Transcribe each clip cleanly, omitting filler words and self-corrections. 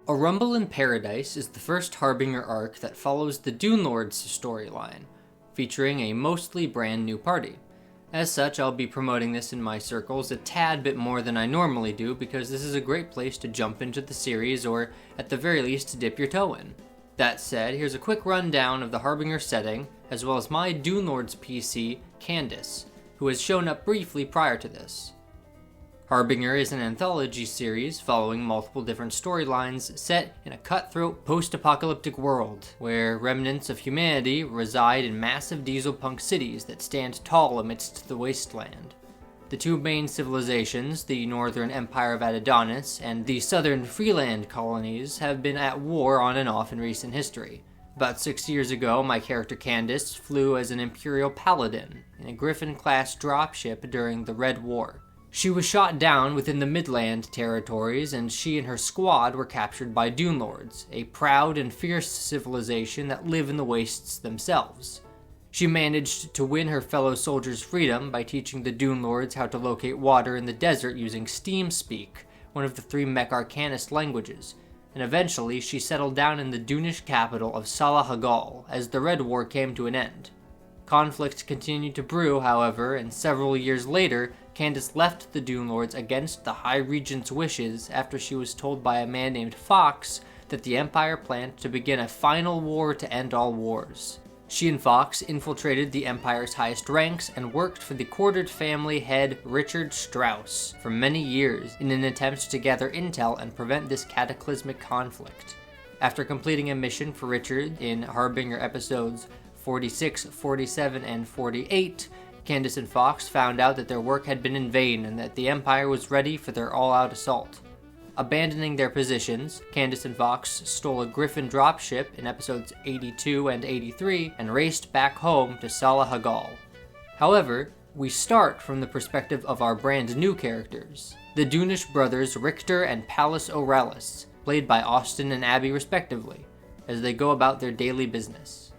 A Rumble in Paradise is the first Harbinger arc that follows the Dune Lords storyline, featuring a mostly brand new party. As such, I'll be promoting this in my circles a tad bit more than I normally do because this is a great place to jump into the series or, at the very least, to dip your toe in. That said, here's a quick rundown of the Harbinger setting, as well as my Dune Lords PC, Candyce, who has shown up briefly prior to this. Harbinger is an anthology series following multiple different storylines set in a cutthroat post-apocalyptic world, where remnants of humanity reside in massive diesel-punk cities that stand tall amidst the wasteland. The two main civilizations, the Northern Empire of Adonis and the Southern Freeland colonies, have been at war on and off in recent history. About 6 years ago, my character Candyce flew as an Imperial Paladin in a Griffin-class dropship during the Red War. She was shot down within the Midland territories, and she and her squad were captured by Dune Lords, a proud and fierce civilization that live in the wastes themselves. She managed to win her fellow soldiers' freedom by teaching the Dune Lords how to locate water in the desert using Steam Speak, one of the three Mech Arcanist languages, and eventually she settled down in the Dunish capital of Salah Hagal as the Red War came to an end. Conflict continued to brew, however, and several years later, Candyce left the Dune Lords against the High Regent's wishes after she was told by a man named Fox that the Empire planned to begin a final war to end all wars. She and Fox infiltrated the Empire's highest ranks and worked for the quartered family head Richard Strauss for many years in an attempt to gather intel and prevent this cataclysmic conflict. After completing a mission for Richard in Harbinger episodes 46, 47, and 48, Candyce and Fox found out that their work had been in vain and that the Empire was ready for their all-out assault. Abandoning their positions, Candyce and Fox stole a Griffin dropship in episodes 82 and 83 and raced back home to Salah Hagal. However, we start from the perspective of our brand new characters, the Dunish brothers Richter and Pallas O'Reillis, played by Austin and Abby respectively, as they go about their daily business.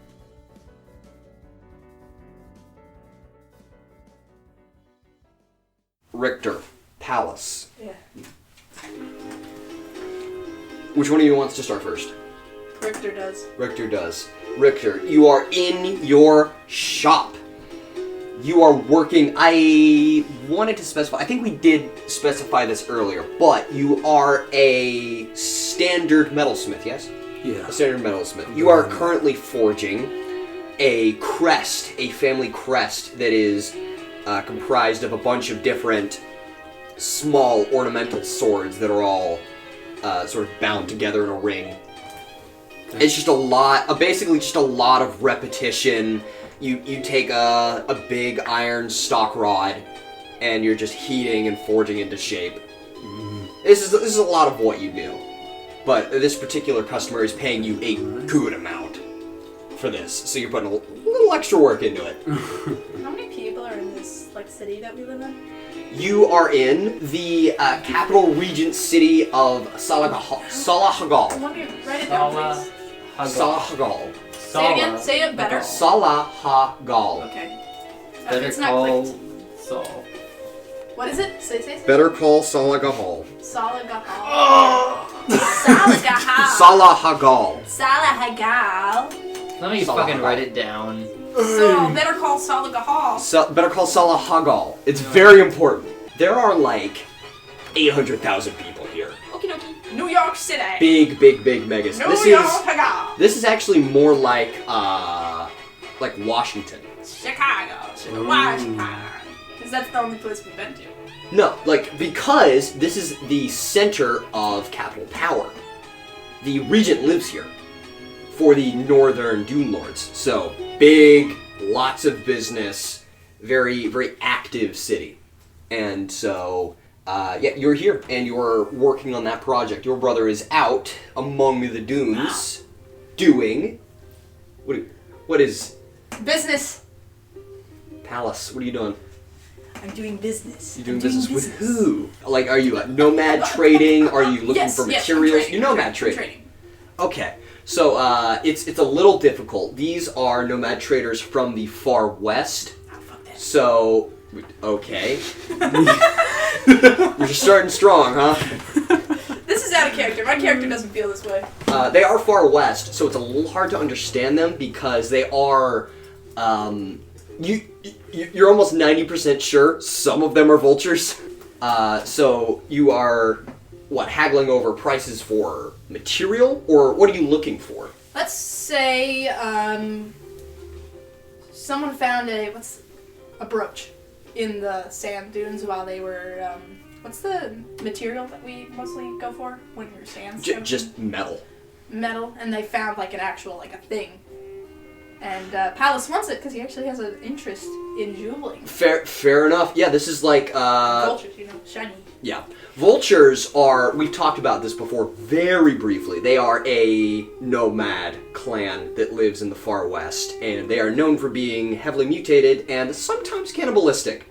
Richter, Pallas. Yeah. Which one of you wants to start first? Richter does. Richter does. Richter, you are in your shop. You are working. I wanted to specify, I think we did specify this earlier, but you are a standard metalsmith, yes? Yeah. A standard metalsmith. You are currently forging a crest, a family crest that is comprised of a bunch of different small ornamental swords that are all sort of bound together in a ring. It's just a lot, basically just a lot of repetition. You take a big iron stock rod and you're just heating and forging into shape. This is a lot of what you do. But this particular customer is paying you a good amount for this, so you're putting a little extra work into it. How many people are in this city that we live in? You are in the capital regent city of Salah Hagal. Let me write it down, please. Salah Hagal. Say it again. Say it better. Salah Hagal. Okay. Better it's not call clicked. Saul. What is it? Say. Better call Salah Hagal. Salah Hagal. Salah Hagal. Salah Hagal. Salah Hagal. Let me fucking write it down. So, better call Salah Hagal. Better call Salah Hagal. It's very important. There are like 800,000 people here. Okie dokie. New York City. Big megas. New York Hagal. This is actually more like Washington. Chicago. Why Chicago? Because that's the only place we've been to. No, because this is the center of capital power. The regent lives here for the northern Dune Lords. So, big, lots of business, very, very active city. And so, you're here, and you're working on that project. Your brother is out among the dunes doing... What is... Business. Pallas, what are you doing? I'm doing business. You're doing business with who? Are you nomad trading? Are you looking for materials? You're nomad trading. Okay, so it's a little difficult. These are nomad traders from the far west. Oh, fuck that. So, okay. You're just starting strong, huh? This is out of character. My character doesn't feel this way. They are far west, so it's a little hard to understand them because they are. You're almost 90% sure some of them are vultures. So you are haggling over prices for material, or what are you looking for? Let's say someone found a brooch in the sand dunes while they were. What's the material that we mostly go for when you're sand? Just metal. Metal, and they found like an actual a thing. And Pallas wants it because he actually has an interest in jeweling. Fair enough. Yeah, this is like vultures, shiny. Yeah, vultures are. We've talked about this before very briefly. They are a nomad clan that lives in the far west, and they are known for being heavily mutated and sometimes cannibalistic.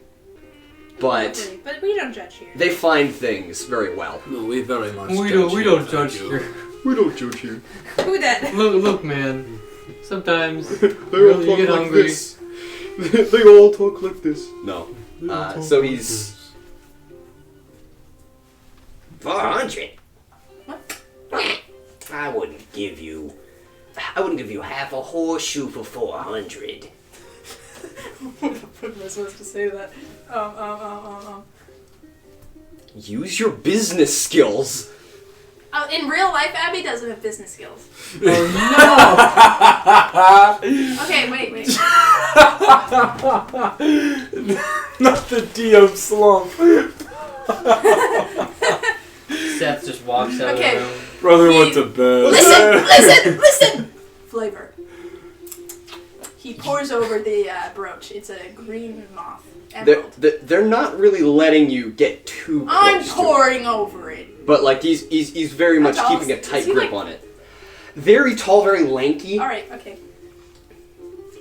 But we don't judge here. They find things very well. No, we very much. We don't judge here. We don't judge here. Who that? Look, man. Sometimes they all talk you get like hungry. This. They all talk like this. No. So he's 400. What? I wouldn't give you half a horseshoe for 400. What am I supposed to say that? Use your business skills. In real life, Abby doesn't have business skills. Oh no! Okay, wait. Not the DM slump. Seth just walks out Okay. of the room. Brother went to bed. Listen! Flavor. He pours over the brooch. It's a green moth. Emerald. They're not really letting you get too close I'm to pouring over it. it. But like he's very much How tall keeping a is tight he, grip like- on it. Very tall, very lanky. Alright, okay.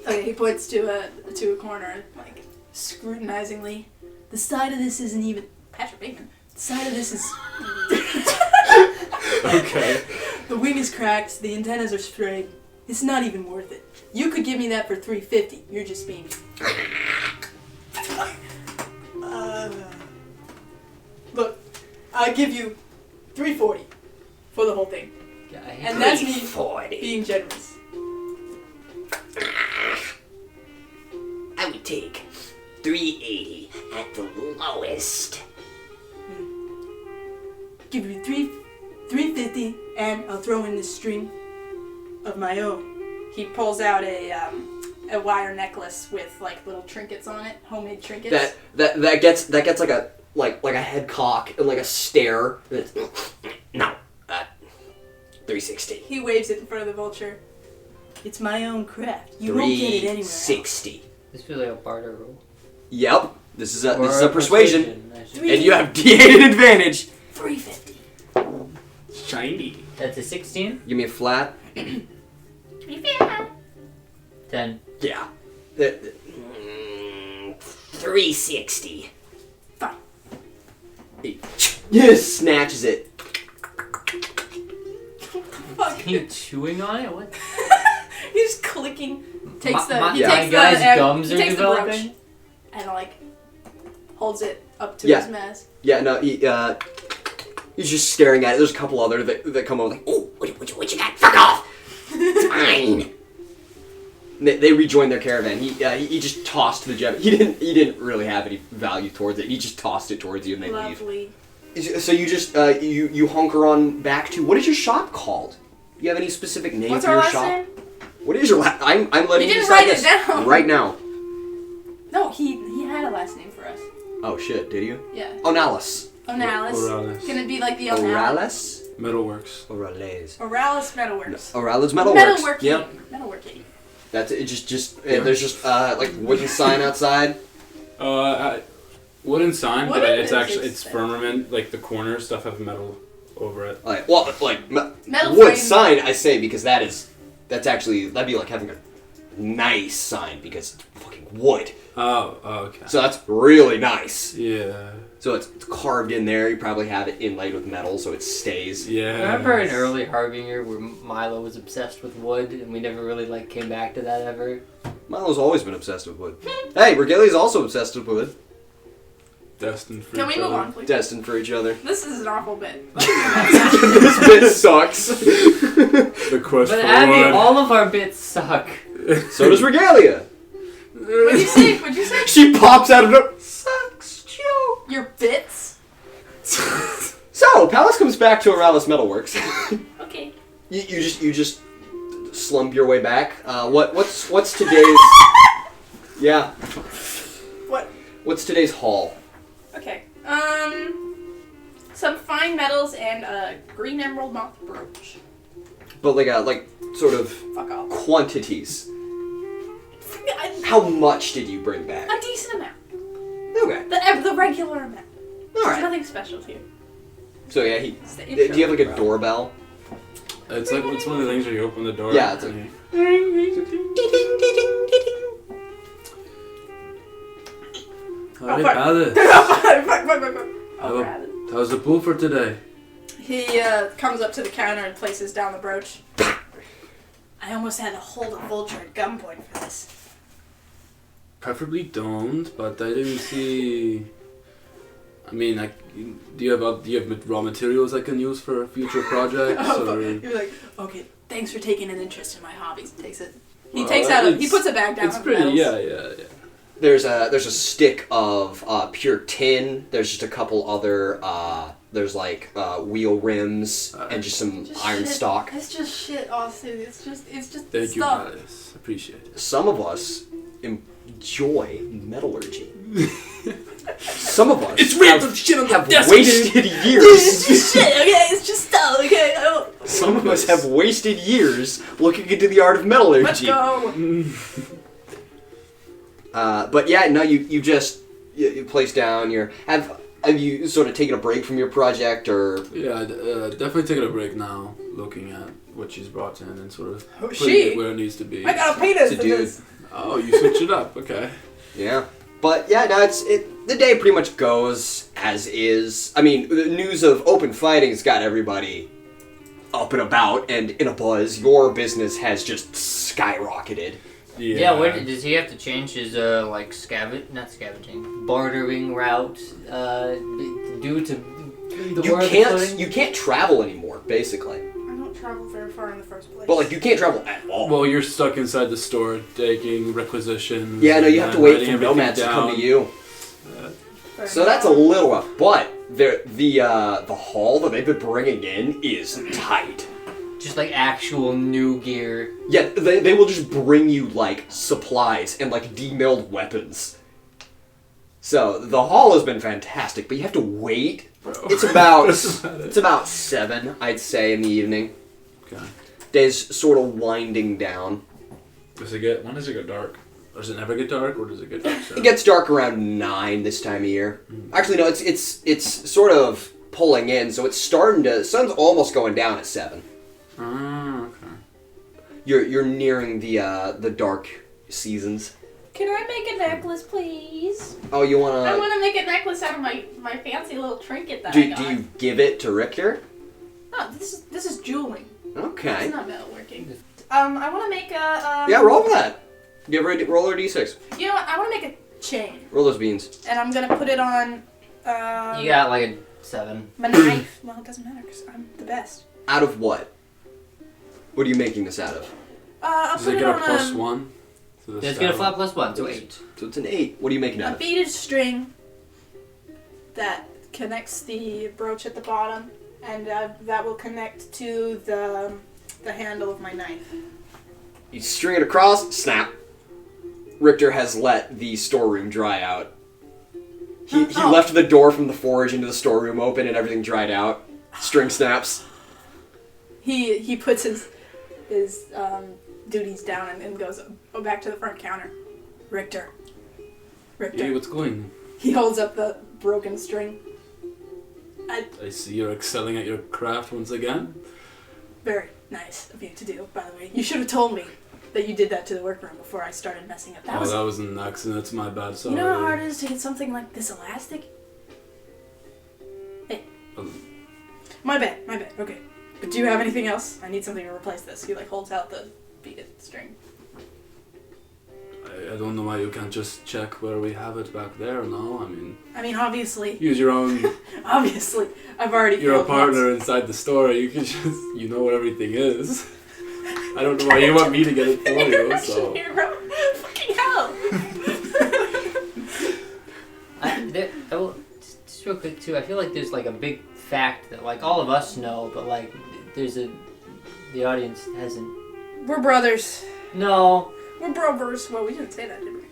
Okay, he points to a corner, like, scrutinizingly. The side of this isn't even... Patrick Bateman. The side of this is... Okay. The wing is cracked, the antennas are straight. It's not even worth it. You could give me that for $350. You're just being... Look, I'll give you $340 for the whole thing. And that's me 340. being generous. I would take 380 at the lowest. Give you $350, and I'll throw in this string of my own. He pulls out a wire necklace with like little trinkets on it, homemade trinkets. That gets like a head cock and like a stare. No, 360. He waves it in front of the vulture. It's my own craft. You won't get it anywhere else. 360. This feels like a barter roll. Yep. This is a Or persuasion. actually. And you have D8 advantage. $350. Shiny. That's a 16. Give me a flat. 10. Yeah. 360. Fine. He snatches it. Fuck. He chewing on it? What? He's clicking. Takes the my takes guy's the gums he are takes the brooch developing. and like holds it up to Yeah. his mask. Yeah, no, he's just staring at it. There's a couple other that come over like, Oh, what you got? Fuck off! It's mine. they rejoin their caravan. He just tossed the gem. He didn't really have any value towards it. He just tossed it towards you and they Lovely. leave. So you just you hunker on back to, what is your shop called? Do you have any specific name What's for our your last shop? name? What is your last? I'm letting You you didn't decide write it this down. right now. No, he had a last name for us. Oh shit, did you? Yeah. Onalis. Onalis. Oralis. Can it be like the Onalis? Oralis? Metalworks. Orales. Oralis Metalworks. Oralis Metalworks. Metalworking. Yeah. Metalworking. That's it. There's just like wooden sign outside. Wooden sign, but Wooden it's is actually it's expensive. firmament. Like the corners stuff have metal over it. Metal wood frame. sign. I say because that'd be like having a nice sign because it's fucking wood. Oh, okay. So that's really nice. Yeah. So it's carved in there. You probably have it inlaid with metal so it stays. Yeah. Remember in early Harbinger where Milo was obsessed with wood and we never really came back to that ever? Milo's always been obsessed with wood. Hey, Regalia's also obsessed with wood. Destined for Can we each move other. on, please? Destined for each other. This is an awful bit. This bit sucks. The quest But for Abby, Lord. all of our bits suck. So does Regalia. What'd you say? What'd you say? She pops out of the sucks joke. Your bits? So Pallas comes back to Aralis Metalworks. Okay. You just slump your way back. What's today's? Yeah. What? What's today's haul? Okay. Some fine metals and a green emerald moth brooch. But like sort of Fuck off. quantities. How much did you bring back? A decent amount. Okay. The regular amount. All There's right. nothing special here. So yeah, Stay do you have like a doorbell? It's like it's one of the things where you open the door. Yeah, it's like- Alright, fuck. Pallas. Fuck. Oh, rather. How's the pool for today? He comes up to the counter and places down the brooch. I almost had to hold a vulture at gunpoint for this. Preferably don't, but I didn't see. I mean, like, do you have raw materials I can use for future projects? Oh, or... you're like, okay, thanks for taking an interest in my hobbies. Takes it. He Well, takes out. He it's- puts it back down. It's on pretty. metals. Yeah. There's a stick of pure tin. There's just a couple other there's like wheel rims and just some Just iron shit. stock. It's just shit, Austin. It's just Thank you, stuff. Pallas. Appreciate it. Some of us enjoy metallurgy. Some of us It's random shit on the have desk, wasted It's years. just shit. Okay, it's just stuff. Okay, Some of us have wasted years looking into the art of metallurgy. let's go. But yeah, no, you just you place down your have you sort of taken a break from your project or Yeah, definitely taking a break now, looking at what she's brought in and sort of Oh, putting she? it where it needs to be. I got a penis It's a for dude. this. Oh, you switch it up. Okay. yeah. But yeah, no, the day pretty much goes as is. I mean, the news of open fighting's got everybody up and about and in a buzz. Your business has just skyrocketed. Yeah, does he have to change his not scavenging, bartering route due to the war exploding? You can't travel anymore, basically. I don't travel very far in the first place. But like you can't travel at all. Well, you're stuck inside the store taking requisitions. Yeah, no, you have and to wait writing for everything nomads to come down. to you. Fair So enough. that's a little rough. But the haul that they've been bringing in is tight. Just like actual new gear. Yeah, they will just bring you like supplies and like demilled weapons. So the haul has been fantastic, but you have to wait. Bro. It's about That's about it. it's about 7, I'd say, in the evening. Okay. Day's sort of winding down. When does it get dark? Does it never get dark, or does it get dark? It gets dark around 9 this time of year. Actually, no, it's sort of pulling in, so it's starting to. Sun's almost going down at 7. Oh, okay. You're nearing the dark seasons. Can I make a necklace, please? Oh, you I wanna? want to make a necklace out of my fancy little trinket that I Do got. you give it to Richter? No, this is jeweling. Okay. It's not metalworking. I want to make a. Yeah, roll for that. Give her roll her d6. You know what? I want to make a chain, Roll those beans. and I'm gonna put it on. You got like a 7. My knife. Well, it doesn't matter because I'm the best. Out of what? What are you making this out of? I'll Does put it it get a on plus 1? To the Let's get a saddle? flat +1, so 8. So it's an 8. What are you making a out of? beaded string that connects the brooch at the bottom, and that will connect to the handle of my knife. You string it across. Snap. Richter has let the storeroom dry out. He Oh. left the door from the forge into the storeroom open and everything dried out. String snaps. He puts his duties down and goes back to the front counter. Richter. Hey, what's going? He holds up the broken string. I see you're excelling at your craft once again. Very nice of you to do, by the way. You should have told me that you did that to the workroom before I started messing up. That Was an accident. That's my bad. Sorry. You know how hard it is to get something like this elastic? Hey. My bad. Okay. But do you have anything else? I need something to replace this. He holds out the beaded string. I I don't know why you can't just check where we have it back there, no? I mean, obviously. Use your own... Obviously. I've already You're a failed partner once. inside the store, you can just... You know where everything is. I don't know why you want me to get it for you, so... Hero. Fucking hell! Just real quick too, I feel like there's like a big fact that like all of us know, but like the audience hasn't. We're brothers. No. We're brothers. Well, we didn't say that, did we?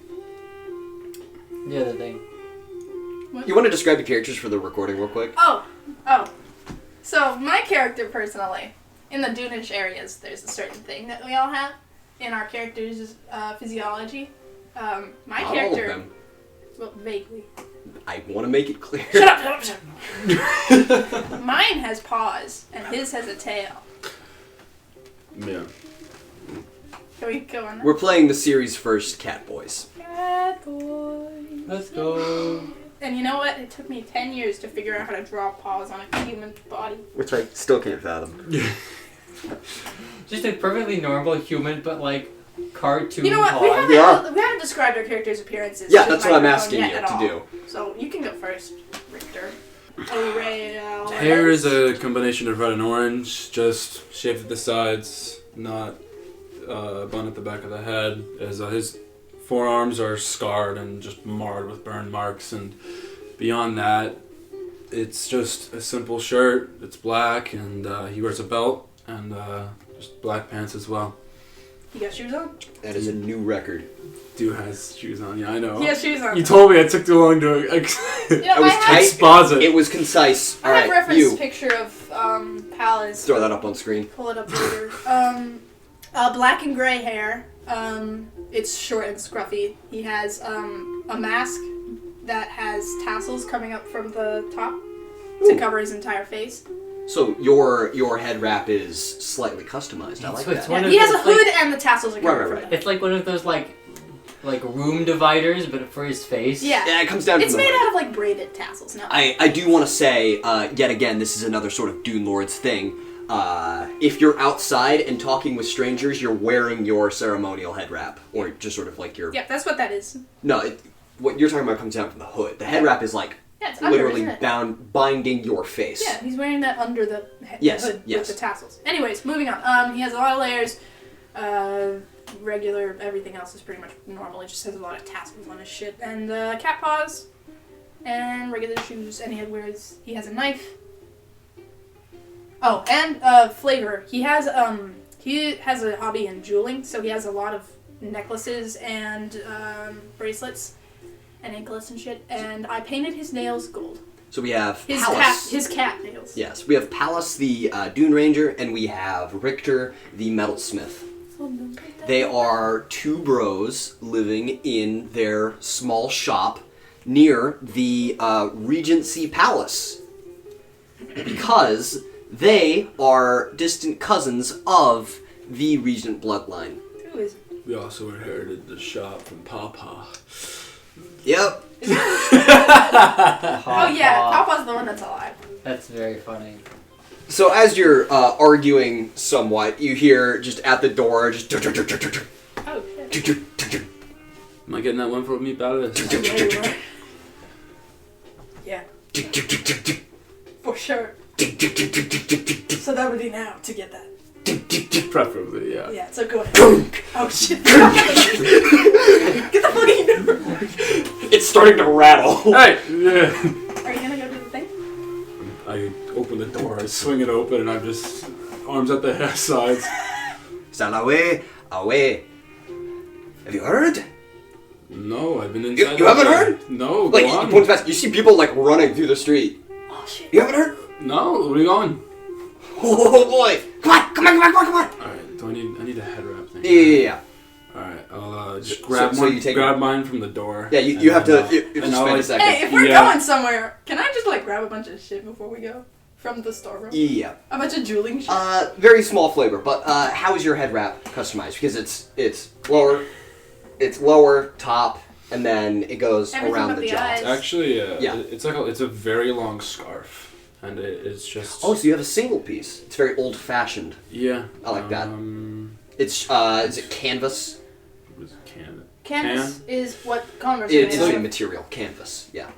The other thing. What? You want to describe the characters for the recording real quick? Oh. So, my character, personally, in the Dunish areas, there's a certain thing that we all have in our characters' physiology. My Not character... all of them. Well, vaguely. I want to make it clear. Shut up! Mine has paws, and his has a tail. Yeah. Can we go on that? We're playing the series first Cat Boys. Cat boy. Let's go. And you know what? It took me 10 years to figure out how to draw paws on a human body. Which I still can't fathom. Just a perfectly normal human, but like cartoon. You know what? paws. We haven't described our characters' appearances. Yeah, to that's the what I'm microphone asking yet you at to all. do. So you can go first, Richter. Hair is a combination of red and orange, just shaved at the sides, not a bun at the back of the head. His forearms are scarred and just marred with burn marks, and beyond that, it's just a simple shirt. It's black, and he wears a belt and just black pants as well. You got shoes on? That is a new record. Dude has shoes on. Yeah, I know. He has shoes on. You told me I took too long to You know, I was tight. exposit. It was concise. I have Alright, reference you. picture of Pallas. Throw that up on screen. Pull it up later. Black and gray hair. It's short and scruffy. He has a mask that has tassels coming up from the top to cover his entire face. So your head wrap is slightly customized. I like So it's that. one Yeah, of he has a those, hood like- and the tassels are coming Right. from It's like one of those like room dividers, but for his face. Yeah. Yeah, it comes down It's to the made hood. out of like braided tassels. No. I do want to say, yet again, this is another sort of Dune Lords thing. If you're outside and talking with strangers, you're wearing your ceremonial head wrap. Or just sort of like your... Yep, that's what that is. No, what you're talking about comes down from the hood. The head wrap is like Yeah, it's under, literally isn't it? binding your face. Yeah, he's wearing that under the Yes, hood yes. with the tassels. Anyways, moving on. He has a lot of layers. Regular, everything else is pretty much normal. He just has a lot of tassels on his shit. And cat paws. And regular shoes. And he has a knife. Oh, and flavor. He has a hobby in jeweling, so he has a lot of necklaces and bracelets and anklets and shit. And I painted his nails gold. So we have His Pallas. cat nails. Yes, we have Pallas, the Dune Ranger, and we have Richter, the Metalsmith. They are two bros living in their small shop near the Regency Palace because they are distant cousins of the Regent bloodline. Who is We also inherited the shop from Papa. Yep. Oh yeah, Papa's the one that's alive. That's very funny. So as you're arguing somewhat, you hear just at the door, just... Oh shit. Am I getting that one for me, Pallas? Yeah, for sure. So that would be now to get that. Preferably, yeah. Yeah, so go ahead. Oh shit. Get the fucking door. It's starting to rattle. Hey! Yeah. Are you gonna go do the thing? I open the door, I swing it open, and I'm just arms at the sides. Stand away, away. Have you heard? No, I've been inside. You haven't heard? No, Like, go on. you point fast, you see people like running through the street. Oh shit. You haven't heard? No, where are you going? Oh boy! Come on! Alright, I need a head wrap thing. Yeah. Alright, I'll just So- grab so one, you take grab mine from the door. Yeah, you have to. You and just I'll, spend a like, second. Hey, if we're Yeah. going somewhere, can I just like grab a bunch of shit before we go from the storeroom? Yeah. A bunch of jeweling shit. Very small flavor, but how is your head wrap customized? Because it's lower, top, and then it goes Everything around but the the jaw. eyes. Actually, Yeah. it's a very long scarf, and it's just. Oh, so you have a single piece. It's very old-fashioned. Yeah. I like that. What It's is it canvas? is it, Canvas is what Converse It's is the made same of. material, canvas. Yeah.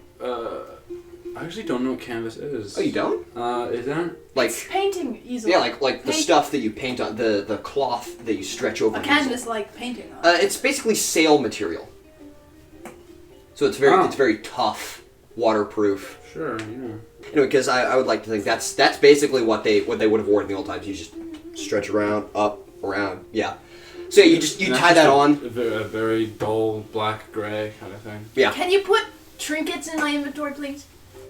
I actually don't know what canvas is. Oh, you don't? Is that? Like, It's painting easily. yeah, like the stuff that you paint on, the cloth that you stretch over. A canvas like painting on. It's basically sail material. So it's very tough, waterproof. Sure, yeah. Anyway, because I would like to think that's basically what they would have worn in the old times. You just stretch around, up, around, yeah. So yeah, you tie that on. A very dull black gray kind of thing. Yeah. Can you put trinkets in my inventory, please?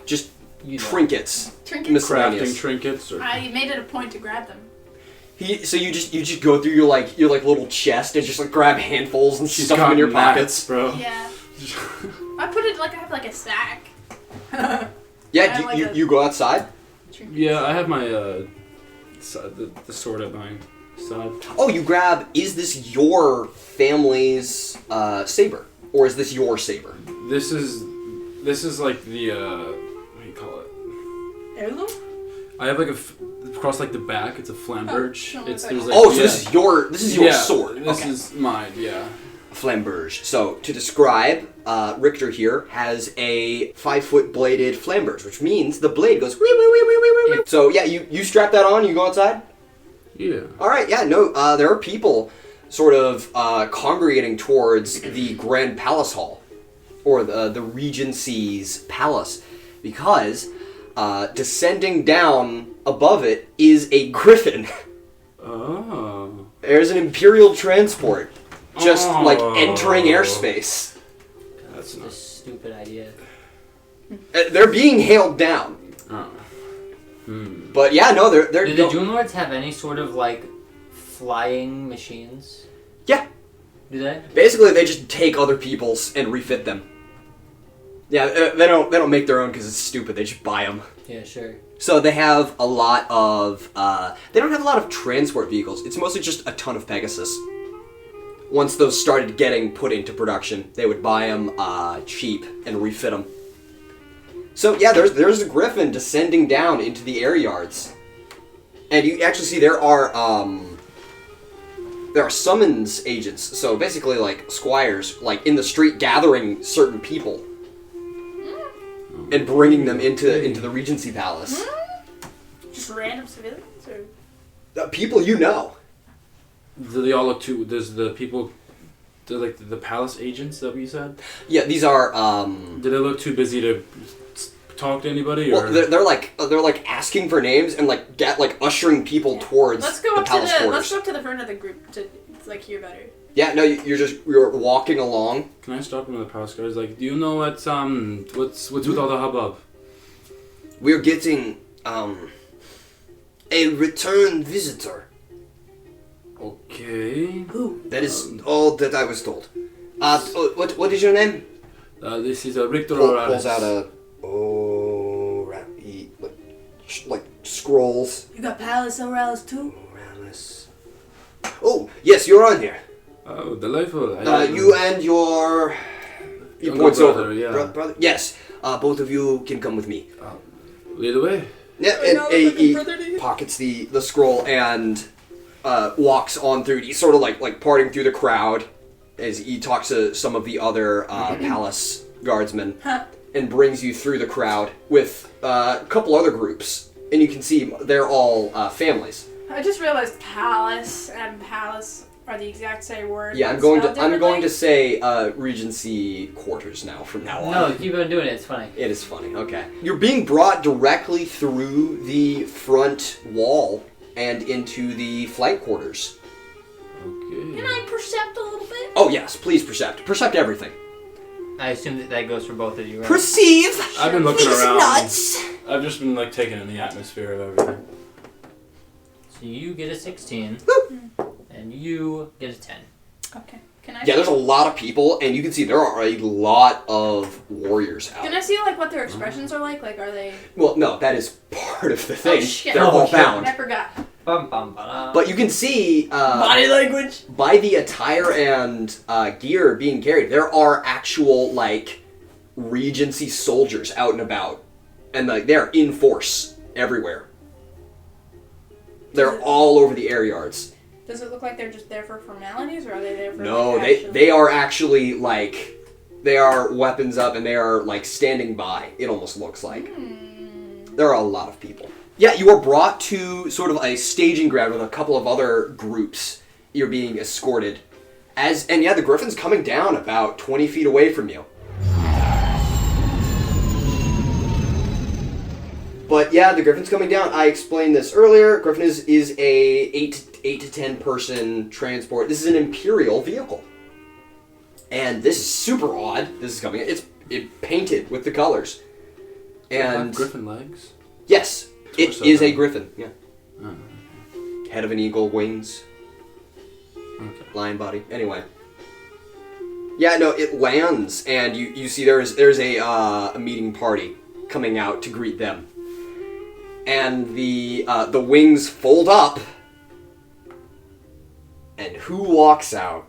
Just trinkets. Trinkets? Miscellaneous. Crafting trinkets or. I made it a point to grab them. So you just go through your little chest and just like grab handfuls and She's stuff them in your got pockets, bro. Yeah. I put it like I have like a sack. Yeah, I like you go outside. Trinkets. Yeah, I have my the sword at my side. Oh, you grab. Is this your family's saber, or is this your saber? This is like the what do you call it? Heirloom? I have like across like the back. It's a flamberge. Oh, It's okay. there's like Oh, so this is your sword. This Okay. is mine. Yeah. Flamberge. So to describe, Richter here has a 5-foot bladed flamberge, which means the blade goes wee wee wee wee wee wee. So yeah, you strap that on. You go outside. Yeah. All right. Yeah. No. There are people sort of congregating towards the Grand Palace Hall, or the Regency's palace, because descending down above it is a griffin. Oh. There's an Imperial transport just like Oh. entering airspace. That's That's a not. stupid idea. They're being hailed down. Oh. But yeah, no, they're Do the Dune Lords have any sort of like flying machines? Yeah. Do they? Basically, they just take other people's and refit them. Yeah, they don't make their own because it's stupid. They just buy them. Yeah, sure. So they have a lot of they don't have a lot of transport vehicles. It's mostly just a ton of Pegasus. Once those started getting put into production, they would buy them cheap and refit them. So yeah, there's a griffin descending down into the air yards, and you actually see there are summons agents. So basically, like squires, like in the street, gathering certain people and bringing them into the Regency Palace. Just random civilians, or People you know. Do they all look too? Does the people, like the palace agents that we said? Yeah, these are. Do they look too busy to talk to anybody? Or? Well, they're like asking for names and like ushering people towards let's go the up palace to quarters. let's go up to the front of the group to like hear better. Yeah, no, you're walking along. Can I stop one of the palace guards? Like, do you know what's with all the hubbub? We're getting a return visitor. Okay. Who? That is all that I was told. What is your name? This is a Richter. Pulls out a like scrolls. You got Pallas Orals too? Morales. Oh yes, you're on here. Oh, delightful. You and your Younger points brother, over. yeah. Brother. Yes, both of you can come with me. Lead the way. Yeah, and he pockets the scroll and walks on through. He's sort of like parting through the crowd as he talks to some of the other palace guardsmen and brings you through the crowd with a couple other groups. And you can see they're all families. I just realized Pallas and Palace are the exact same word. Yeah, but I'm going spelled to say Regency quarters now from now on. No, keep on doing it. It's funny. It is funny. Okay. You're being brought directly through the front wall and into the flight quarters. Okay. Can I percept a little bit? Oh yes, please percept. Percept everything. I assume that goes for both of you, right? Perceive. I've been looking These around. nuts. I've just been like taking in the atmosphere of everything. So you get a 16, and you get a 10. Okay. Can I? Yeah, there's a lot of people, and you can see there are a lot of warriors out. Can I see like what their expressions are like? Like, are they? Well, no, that is part of the thing. shit. They're all shit. bound. I forgot. Bum, bum, ba-da. But you can see Body language. by the attire and gear being carried, there are actual like Regency soldiers out and about, and like they're in force everywhere. They're all over the air yards. Does it look like they're just there for formalities, or are they there for? No, like, they are actually like they are weapons up and they are like standing by. It almost looks like there are a lot of people. Yeah, you are brought to sort of a staging ground with a couple of other groups. You're being escorted, the Griffin's coming down about 20 feet away from you. But yeah, the Griffin's coming down. I explained this earlier. Griffin is a 8 to 10 person transport. This is an Imperial vehicle. And this is super odd. This is coming. It's painted with the colors. And Griffin legs? Yes, it Torso is then. a Griffin. Yeah. Oh, okay. Head of an eagle, wings, Okay. lion body. Anyway. Yeah, no, it lands, and you see there's a meeting party coming out to greet them. And the wings fold up, and who walks out?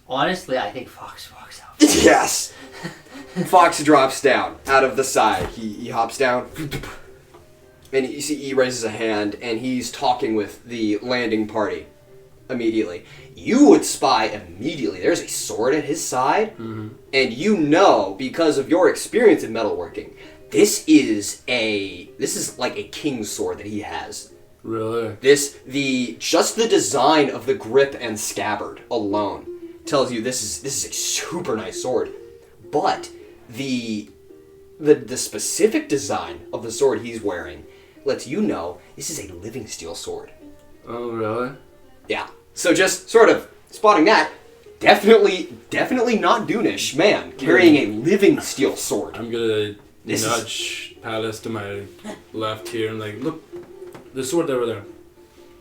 Honestly, I think Fox walks out. Yes! Fox drops down out of the side. He hops down, and you see he raises a hand, and he's talking with the landing party immediately. You would spy immediately. There's a sword at his side, and you know, because of your experience in metalworking, this is like a king's sword that he has. Really? Just the design of the grip and scabbard alone tells you this is a super nice sword. But the specific design of the sword he's wearing lets you know this is a living steel sword. Oh, really? Yeah. So just sort of spotting that, definitely not Dunish man carrying a living steel sword. I'm gonna nudge Pallas to my left here and like, look, the sword over there.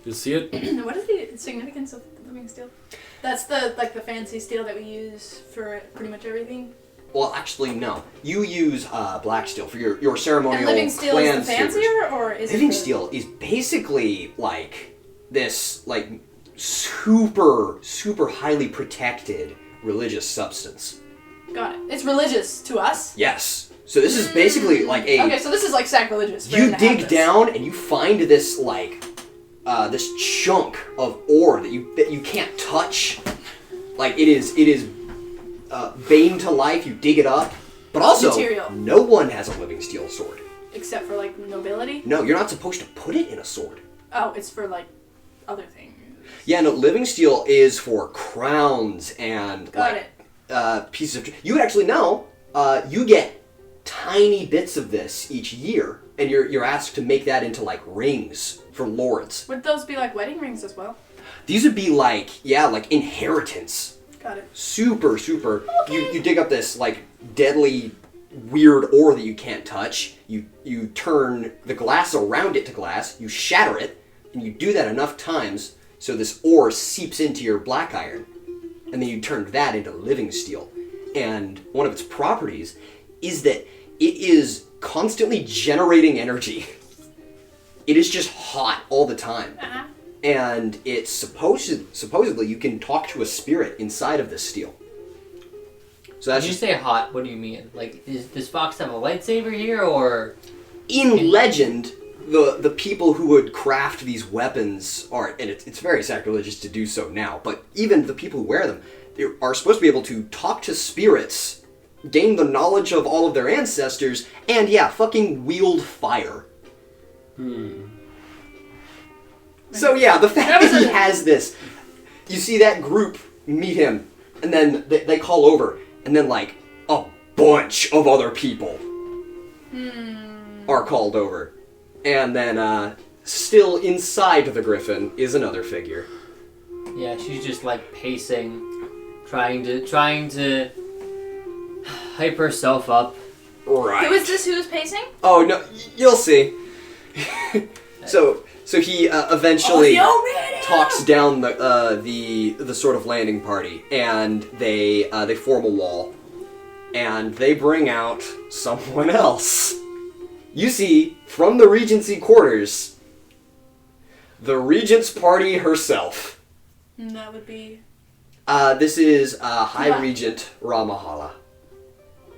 You see it? What is the significance of living steel? That's the fancy steel that we use for pretty much everything. Well, actually, no. You use black steel for your ceremonial. And living steel clan is the fancier, steward. or is Living it steel is basically like this, like super highly protected religious substance. Got it. It's religious to us. Yes. So this is basically like a. Okay, so this is like sacrilegious. for him You to have dig this. down and you find this like this chunk of ore that you can't touch. Like it is bane to life. You dig it up, but also Material. no one has a living steel sword. Except for like nobility. No, you're not supposed to put it in a sword. Oh, it's for like other things. Yeah, no, living steel is for crowns and Got pieces of. You would actually know. You get tiny bits of this each year, and you're asked to make that into like rings for lords. Would those be like wedding rings as well? These would be like inheritance. Got it. Super. You dig up this like deadly weird ore that you can't touch. You turn the glass around it to glass. You shatter it, and you do that enough times so this ore seeps into your black iron, and then you turn that into living steel. And one of its properties is that it is constantly generating energy. It is just hot all the time. Uh-huh. And it's supposedly you can talk to a spirit inside of this steel. So that's When you say hot, what do you mean? Like, does Fox have a lightsaber here, or? in legend, the people who would craft these weapons are, and it's very sacrilegious to do so now, but even the people who wear them, they are supposed to be able to talk to spirits, gain the knowledge of all of their ancestors, and fucking wield fire. So the fact that he has this, you see that group meet him, and then they call over, and then like a bunch of other people are called over, and then still inside the Griffin is another figure. Yeah, she's just like pacing, trying to hype herself up. Right. Who is this who's pacing? Oh no, you'll see. So he eventually talks down the sort of landing party, and they form a wall, and they bring out someone else. You see, from the Regency quarters, the Regent's party herself. And that would be. This is High Regent Ramahala.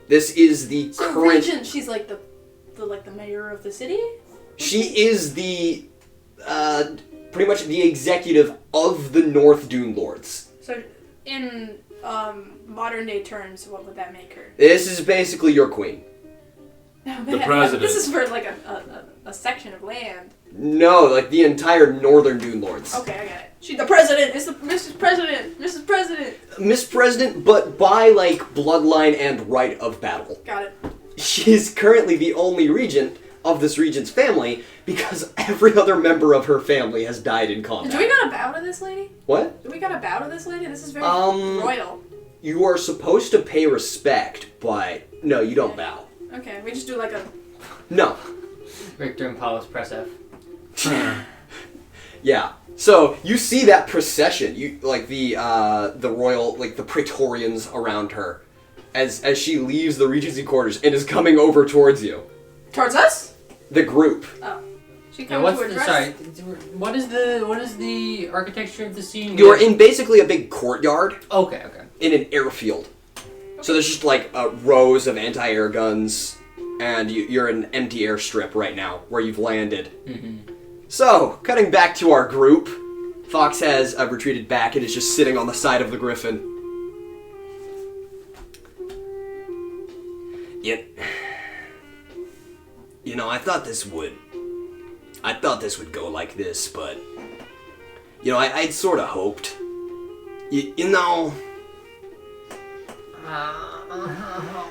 This is the So current. Regent, she's like the mayor of the city. She is the pretty much the executive of the North Dune Lords. So, in modern day terms, what would that make her? This is basically your queen. The president. This is for like a section of land. No, like the entire Northern Dune Lords. Okay, I got it. She's the president. It's the Mrs. President. Mrs. President. Miss President, but by like bloodline and right of battle. Got it. She is currently the only regent of this regent's family because every other member of her family has died in combat. Do we gotta bow to this lady? What? Do we gotta bow to this lady? This is very royal. You are supposed to pay respect, but no, you don't bow. Okay, we just do like a... No. Richter and Pallas press F. Yeah. So you see that procession, you like the royal, like the Praetorians around her, as she leaves the Regency quarters and is coming over towards you. Towards us? The group. Oh. She Yeah, comes to address... sorry, what is the architecture of the scene? You are in basically a big courtyard Okay. in an airfield. So there's just like rows of anti-air guns, and you're in an empty airstrip right now where you've landed. Mm-hmm. So, cutting back to our group, Fox has retreated back and is just sitting on the side of the Griffin. You know, I thought this would go like this, but you know, I'd sort of hoped. You know.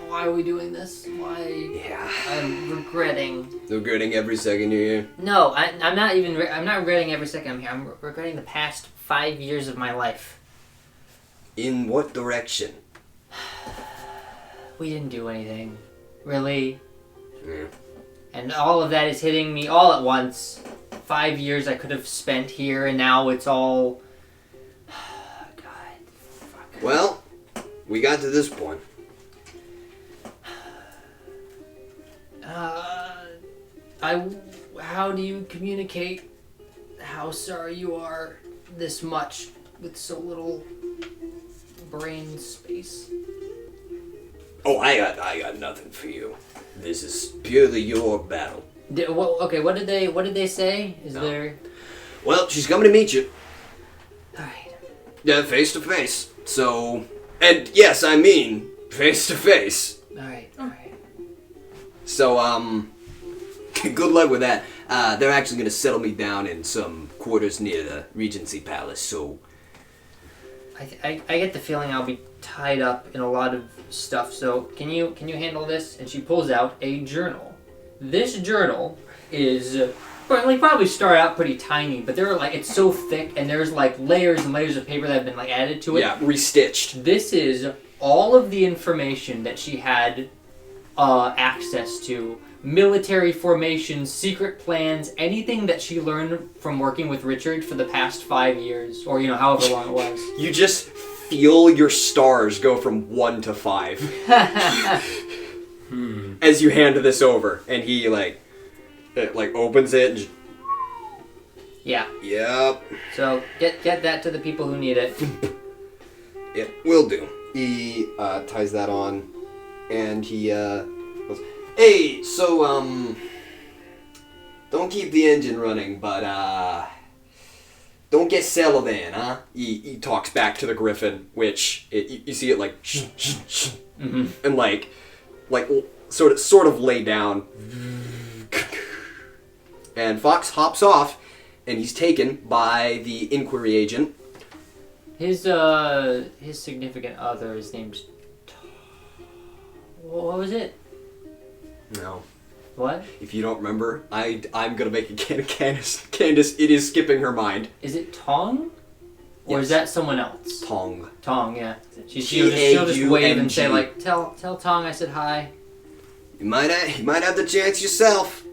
Why are we doing this? Why? Yeah. I'm regretting. Regretting every second you're here. No, I'm not even. I'm not regretting every second I'm here. I'm regretting the past 5 years of my life. In what direction? We didn't do anything, really. Yeah. And all of that is hitting me all at once. 5 years I could have spent here, and now it's all... God, fuck. Well, we got to this point. How do you communicate how sorry you are this much with so little brain space? Oh, I got nothing for you. This is purely your battle. What did they say? Is No. there... Well, she's coming to meet you. Alright. Yeah, face to face. So, and yes, I mean face to face. Alright. So, good luck with that. They're actually going to settle me down in some quarters near the Regency Palace, so... I get the feeling I'll be tied up in a lot of stuff, so can you handle this? And she pulls out a journal. This journal is... probably start out pretty tiny, but it's so thick, and there's layers and layers of paper that have been added to it. Yeah, restitched. This is all of the information that she had access to. Military formations, secret plans, anything that she learned from working with Richard for the past 5 years, or however long it was. You just feel your stars go from 1 to 5 as you hand this over, and he opens it. And Yeah. Yep. So get that to the people who need it. It will do. He ties that on, and he goes, "Hey, so don't keep the engine running, but don't get settled in, huh?" He talks back to the Griffin, which you see it Mm-hmm. and sort of lay down. And Fox hops off, and he's taken by the inquiry agent. His significant other is named... What was it? No. What? If you don't remember, I'm gonna make a can of Candyce. It is skipping her mind. Is it Tong? Or Yes. is that someone else? Tong. Tong, yeah. She'll just wave and say, tell Tong I said hi. You might have the chance yourself.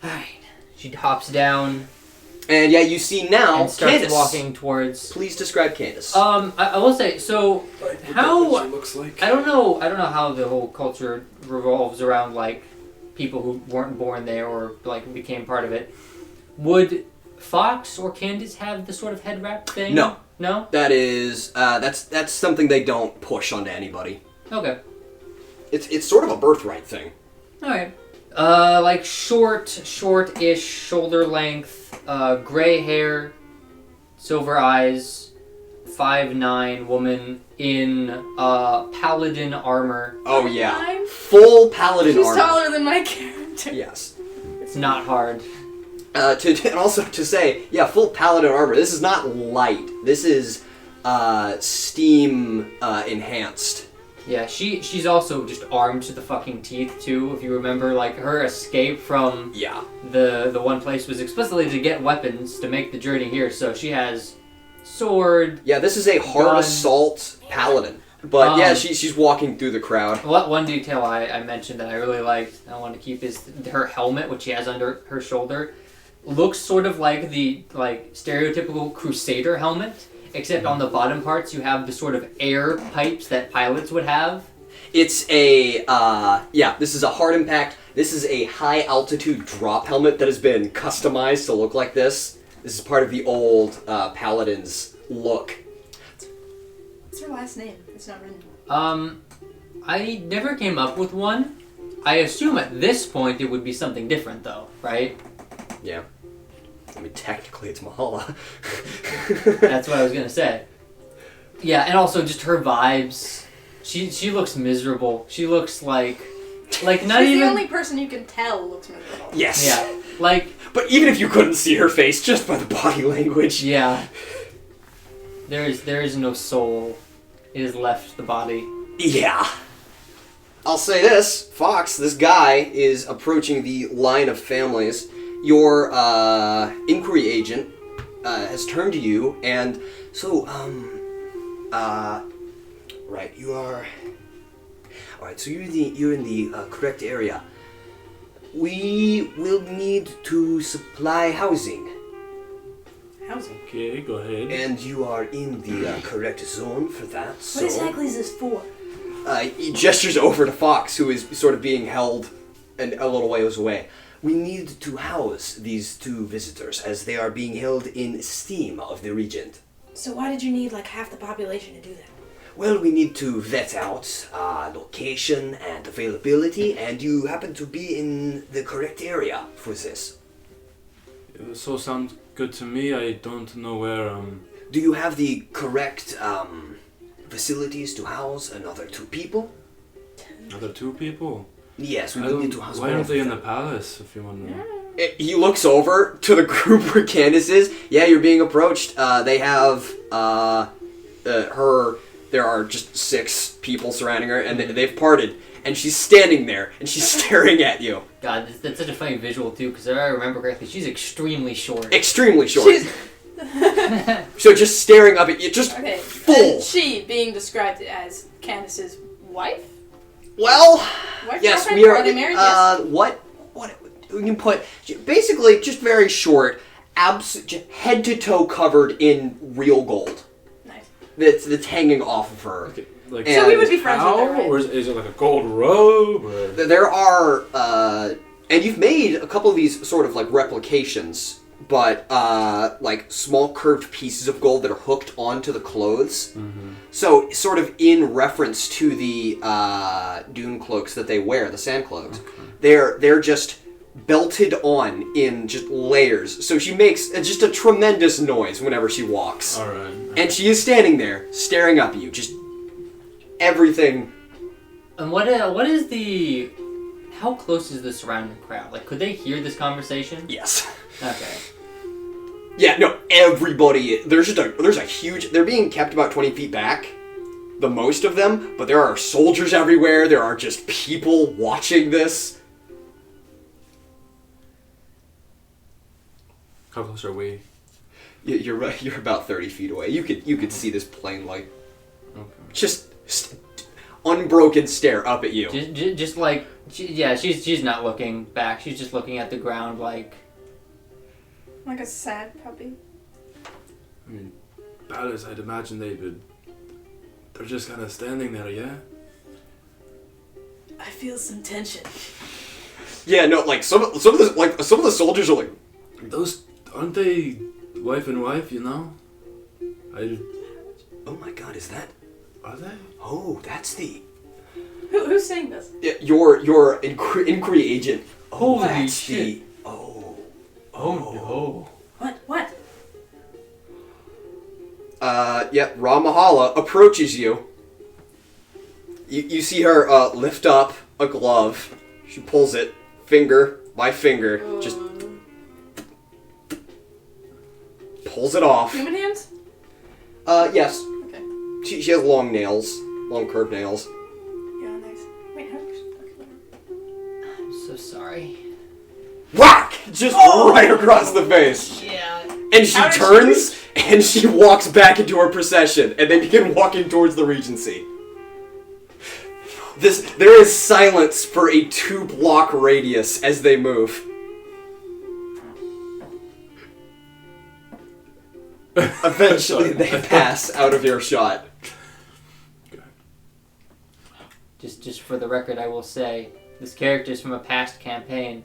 Alright. She hops down And yeah, you see now and starts Candyce. walking towards... Please describe Candyce. I will say, so, how... What she looks like. I don't know how the whole culture revolves around, people who weren't born there or, became part of it. Would Fox or Candyce have the sort of head wrap thing? No. No? That is that's something they don't push onto anybody. Okay. It's sort of a birthright thing. Alright. Short-ish, shoulder length, gray hair, silver eyes, 5'9" woman in paladin armor. Oh yeah, 5'9"? full paladin She's armor. taller than my character. Yes. It's not hard. And also to say, yeah, full paladin armor. This is not light. This is steam enhanced. Yeah, she's also just armed to the fucking teeth too. If you remember, like her escape from Yeah. the one place was explicitly to get weapons to make the journey here. So she has sword. Yeah, this is a hard Gun. assault paladin. But yeah, she's walking through the crowd. One detail I mentioned that I really liked, and I want to keep, is her helmet, which she has under her shoulder, looks sort of like the stereotypical crusader helmet, except on the bottom parts you have the sort of air pipes that pilots would have. It's a this is a hard impact. This is a high altitude drop helmet that has been customized to look like this. This is part of the old paladin's look. What's her last name? It's not written. I never came up with one. I assume at this point it would be something different though, right? Yeah. I mean, technically it's Mahala. That's what I was gonna say. Yeah, and also just her vibes. She looks miserable. She looks like not She's even the only person you can tell looks miserable. Yes. Yeah, like But even if you couldn't see her face just by the body language. yeah. There is no soul. It has left the body. Yeah. I'll say this, Fox, this guy is approaching the line of families. Your inquiry agent has turned to you, and so, right, you are... Alright, so you're in the correct area. We will need to supply housing. Housing. Okay, go ahead. And you are in the correct zone for that, so... What exactly is this for? He gestures over to Fox, who is sort of being held a little ways away. We need to house these two visitors, as they are being held in esteem of the regent. So why did you need like half the population to do that? Well, we need to vet out location and availability, and you happen to be in the correct area for this. This all sounds good to me. I don't know where. Do you have the correct facilities to house another two people? Other two people. Yes, we will need to house Why both aren't they of in the them. palace? If you want to. He looks over to the group where Candyce is. Yeah, you're being approached. They have her. There are just 6 people surrounding her, and they've parted. And she's standing there, and she's staring at you. God, that's such a funny visual too, because if I remember correctly, she's extremely short. Extremely short. She's So just staring up at you, just okay. full. And she being described as Candace's wife. Well, Wife, yes, girlfriend? we are. They married? Yes. What we can put? Basically, just very short, head to toe covered in real gold. Nice. That's hanging off of her. Okay, like, So we would be friends with her, how? right? Or is it like a gold robe? Or... There are, and you've made a couple of these sort of like replications, but like small curved pieces of gold that are hooked onto the clothes. Mm-hmm. So sort of in reference to the dune cloaks that they wear, the sand cloaks, they're just belted on in just layers. So she makes just a tremendous noise whenever she walks. All right. And she is standing there, staring up at you, just everything. And what is the... How close is the surrounding crowd? Like, could they hear this conversation? Yes. Okay. Yeah, no, everybody, there's a huge, they're being kept about 20 feet back, the most of them, but there are soldiers everywhere, there are just people watching this. How close are we? You're right, you're about 30 feet away. You could see this plane, like, Okay. just unbroken stare up at you. Just like... she's not looking back. She's just looking at the ground like... Like a sad puppy. I mean, Pallas, I'd imagine they're just kind of standing there, yeah? I feel some tension. Yeah, no, like, some of the soldiers are like... Those, aren't they wife and wife, you know? Oh my god, is that... Are they? Oh, that's the... Who's saying this? Yeah, your inquiry agent. Oh, Holy that's shit. the... Oh. Oh no. What? Ramahala approaches you. You see her lift up a glove. She pulls it, finger by finger, just pulls it off. Human hands? Yes. Okay. She has long nails, long curved nails. Yeah, nice. Wait, how I'm so sorry. Whack! Just right across the face. Yeah. And she turns and she walks back into her procession, and they begin walking towards the Regency. There is silence for a 2-block radius as they move. Eventually, they pass out of earshot. Just for the record, I will say, this character is from a past campaign.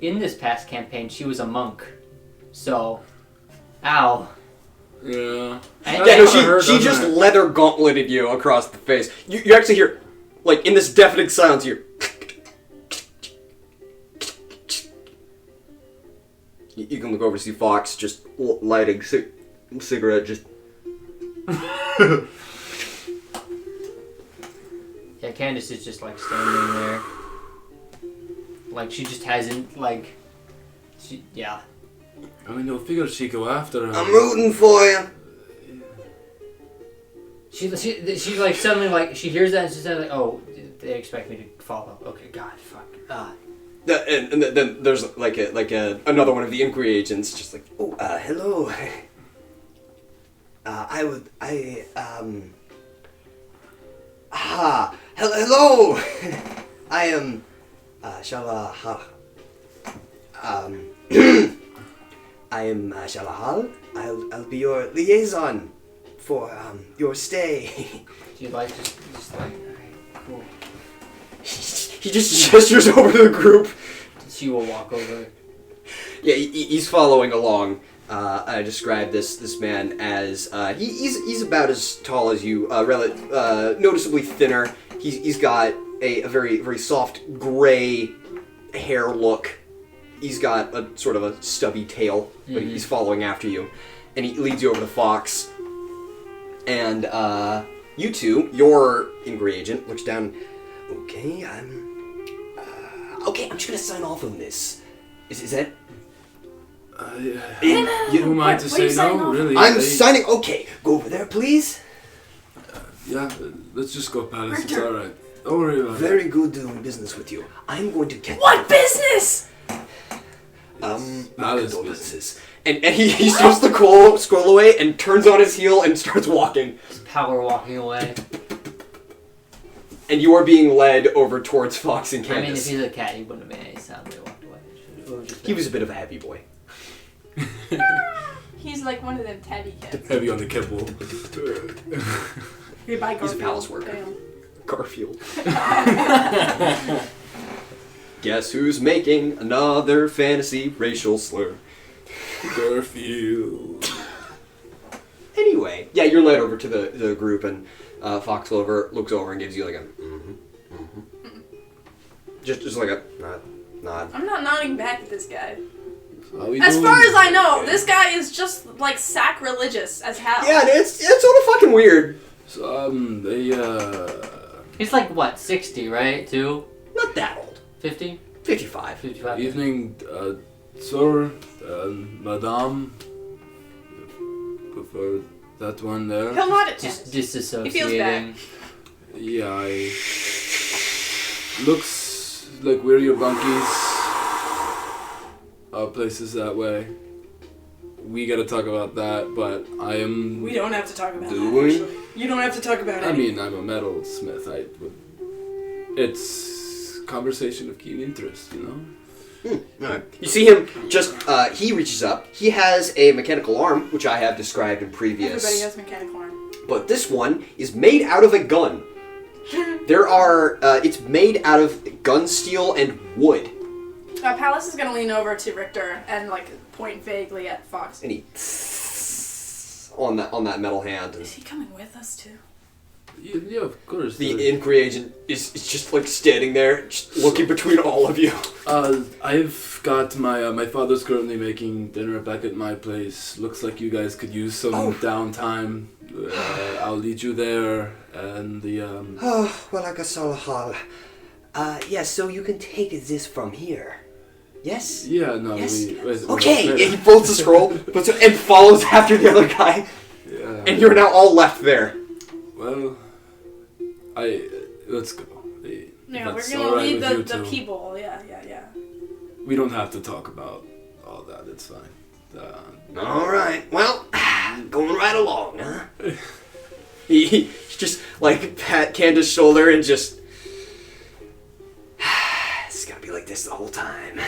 In this past campaign, she was a monk. So, ow. Yeah. She just leather gauntleted you across the face. You actually hear, like, in this deafening silence, you can look over to see Fox just lighting cigarette, just... Yeah, Candyce is just, like, standing there. Like, she just hasn't, like... yeah. I mean, no figure she'd go after her. I'm rooting for you. She like, suddenly, like, she hears that and she's like, oh, they expect me to follow. Okay, God, fuck. And then there's, another one of the inquiry agents just like, oh, hello. Hello! I am, I am Shalahal. I'll be your liaison for your stay. She's like, just like, alright, cool. He just gestures over to the group. She will walk over. Yeah, he's following along. I described this man as he's about as tall as you, noticeably thinner. He's got a very very soft gray hair look. He's got a sort of a stubby tail, but he's following after you, and he leads you over to Fox. And you two, your inquiry agent, looks down. Okay, I'm just gonna sign off on this. Is that? Who am I to say no? Really? I'm signing. Okay, go over there, please. Yeah, let's just go, Pallas. It's all right. Don't worry about it. Very good doing business with you. I'm going to get. What business? Condolences. And he starts to scroll away and turns on his heel and starts walking. Just power walking away. And you are being led over towards Fox and Candyce. I mean, if he's a cat, he wouldn't have made any sound when he walked away. He was a bit of a heavy boy. He's like one of them tabby cats. Heavy on the kibble. He's a Pallas worker. Garfield. Guess who's making another fantasy racial slur? Garfield. Anyway, yeah, you're led over to the group, and Fox looks over and gives you like a just like a nod. I'm not nodding back at this guy. As far as I know, this guy is just like sacrilegious as hell. Yeah, it's sort of fucking weird. So He's like what, 60, right? Too? Not that old. 50? 55. 55. Evening, sir, madame. Prefer that one there. He'll nod at Just Candyce. disassociating. He feels bad. Yeah, looks like we're your bunkies. Our place is that way. We gotta talk about that, but I am... We don't have to talk about Do that, we? actually. You don't have to talk about it. I mean, I'm a metalsmith. It's conversation of keen interest, you know? Alright. You see him just, he reaches up. He has a mechanical arm, which I have described in previous. Everybody has mechanical arm. But this one is made out of a gun. It's made out of gun steel and wood. Pallas is gonna lean over to Richter and like point vaguely at Fox. And he on that metal hand. Is he coming with us too? Yeah, of course. The inquiry agent is just like standing there, just looking between all of you. I've got my father's currently making dinner back at my place. Looks like you guys could use some downtime. I'll lead you there, and the Oh, well, I guess I'll. Yeah, so you can take this from here. Yes? Yeah, no, Yes. we Okay, and he folds the scroll and follows after the other guy, Yeah. and you're now all left there. Well, let's go. If Yeah, we're that's gonna all right lead with the you two. people. Yeah. We don't have to talk about all that. It's fine. All right. Well, going right along, huh? He just like pat Candace's shoulder and just. It's gotta be like this the whole time.